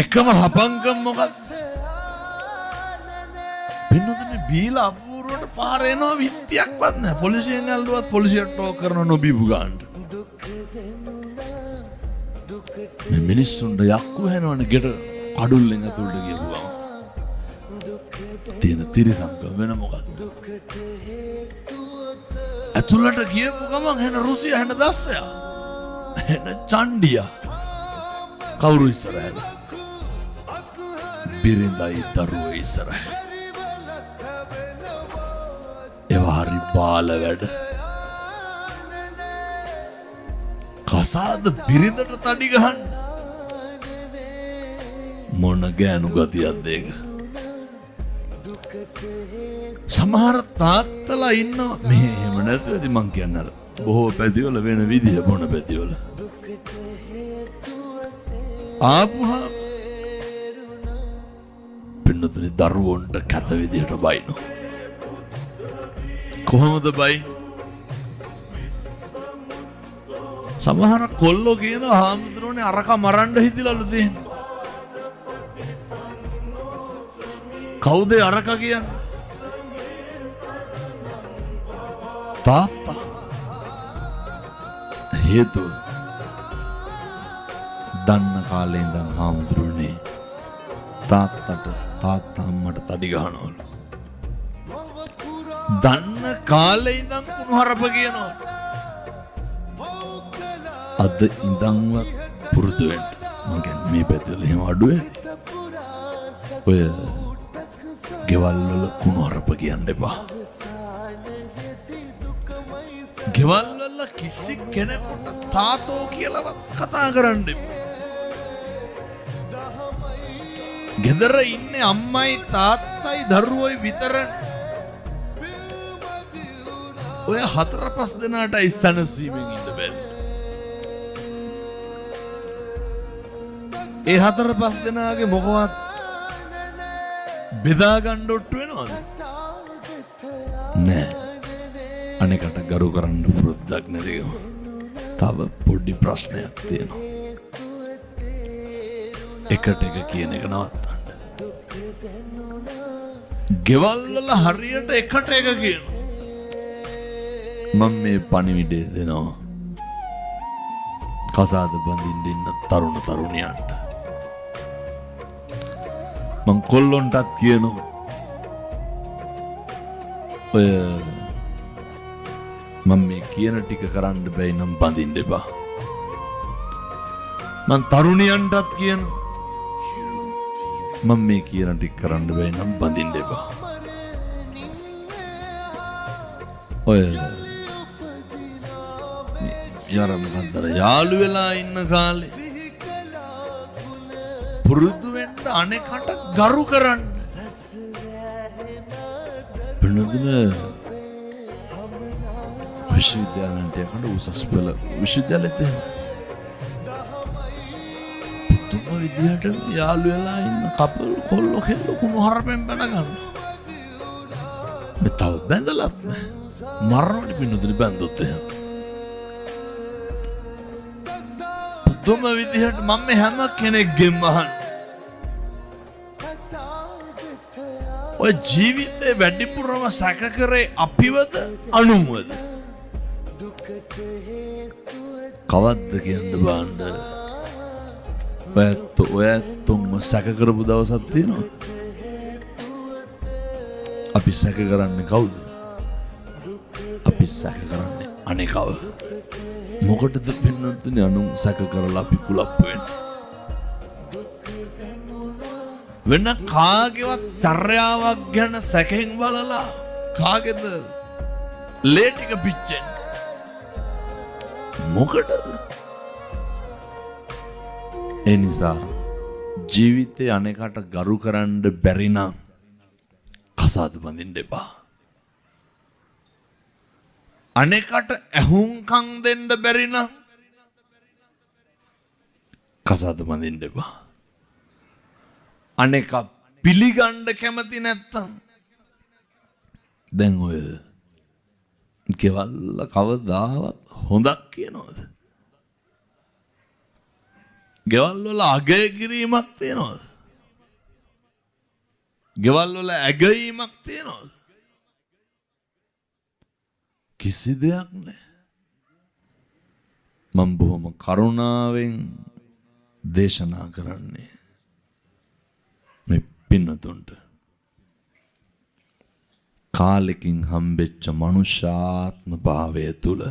එකම හපංකම් මොකක්ද? පින්නතනේ බීලා අපූර්වට පාර එනවා විත්තියක්වත් නැහැ. පොලිසියෙන් ඇල්ලුවත් පොලිසියට ටෝක් කරන නොබීපු ගානට. මේ මිනිස්සුන්ට යක්කු හැනවනේ ගෙට කඩුල්ලෙන් ඇතුළට ගියපු ගමන්. තියෙන තිරිසංකම් වෙන මොකක්ද? ඇතුළට ගියපු ගමන් හැන රුසිය හැන දස්සයා. හැන චණ්ඩියා. කවුරු ඉස්සරහද? බිරිඳයි දරුවෝ ඉස්සරහ. ඒවා හරි බාල වැඩ. කසාද බිරිඳට තඩි ගහන්න මොන ගෑනු ගතියක්ද ඒක? සමහර තාත්තලා ඉන්නවා මේ එහෙම නැතුවද මං කියන්නේ අර බොහෝ පැතිවල වෙන විදිය මොන පැතිවල ආපුහා පින්නතුනි දරුවන්ට කැත විදියට බයිනෝ. කොහොමද බයි? සමහර කොල්ලෝ කියනවා හාමුදුරුවනේ අරක මරන්න හිතිලලු තියෙන්නේ. කවුද අරක කියන්නේ? තාත්තා. හේතුව දන්න කාලේ ඉඳන් හාමුදුරුවනේ තාත්තා අම්මට තඩි ගහනවලු. දන්න කාලේ ඉඳන් කුණුහරුප කියනවා. අද ඉඳන්වත් පුරුදු වෙන්න. මං කියන්නේ මේ පැත්තවල එහෙම අඩු වෙයි. ඔය ගෙවල් වල කුණුහරුප කියන්න එපා. ගෙවල් වල කිසි කෙනෙකුට තාතෝ කියලාවත් කතා කරන්න එපා. ගෙදර ඉන්නේ අම්මයි තාත්තයි දරුවෝයි විතරයි. ඔය 4-5 දෙනාට ඉස්සනසීමෙන් ඉන්න බෑ. ඒ 4-5 දෙනාගේ මොකවත් බෙදා ගන්න ඔට්ටු වෙනවද? නෑ. අනෙකට ගරු කරන්න පුරුද්දක් නැතිව තව පොඩි ප්‍රශ්නයක් තියෙනවා. එකට එක කියන එක නවත්තන්න. ගෙවල් වල හරියට එකට එක කියනවා. මම මේ පණිවිඩය දෙනවා කසාද බඳින්න ඉන්න තරුණ තරුණියන්ට. මං කොල්ලොන්ටත් කියනවා ඔය මම මේ කියන ටික කරන්න බැයි නම් බඳින්න එපා. මං තරුණියන්ටත් කියනවා මම මේ කියන ටික කරන්න බැයි නම් බඳින්න එපා. ඔය යරම කන්දර යාළු වෙලා ඉන්න කාලේ පුරුදු වෙන්න අනෙකට ගරු කරන්න. වෙනදින විශ්වවිද්‍යාලයට යනකොට උසස් පෙළ විශ්වවිද්‍යාලෙත් එහෙම පුදුම විදිහට යාළු වෙලා ඉන්න කපල් කොල්ලෝ කෙල්ලෝ කුණුහරුපෙන් බැන ගන්නවා. මේ තව බැඳලත් නෑ. මරණට පින්නදින බැඳොත් එහෙම පුදුම විදිහට මම මේ හැම කෙනෙක්ගෙම අහන්නේ ඔය ජීවිතේ වැඩිපුරම සැක කරේ අපිවද අනුන්වද? කවද්ද කියන්න බාන්න ඔයත්තුම සැක කරපු දවසක් තියෙනවා. අපි සැක කරන්නේ කවුද? අපි සැක කරන්නේ අනේකව. මොකටද පින්නතුනේ අනුන් සැක කරලා අපි කුලප්පු වෙන්නේ? වෙන කාගේවත් චර්යාවක් ගැන සැකෙන් බලලා කාගේද ලේ ටික පිච්චෙන්නේ? මොකටද? ඒ නිසා ජීවිතේ අනේකට ගරු කරන්න බැරි නම් කසාද බඳින්න එපා. අනේකට ඇහුම්කම් දෙන්න බැරි නම් කසාද බඳින්න එපා. අනෙක පිළිගන්න කැමති නැත්තම් දැන් ඔය ගෙවල් කවදාවත් හොඳක් කියනවද? ගෙවල් වල අගය කිරීමක් තියෙනවද? ගෙවල් වල ඇගීමක් තියෙනවද? කිසි දෙයක් නැහැ. මම බොහොම කරුණාවෙන් දේශනා කරන්නේ මේ පින්නතුන්ට. කාලෙකින් හම්බෙච්ච මනුෂ්‍යාත්ම භාවය තුල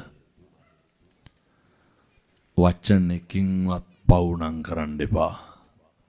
වචනකින්වත් පවුනම් කරන්න එපා.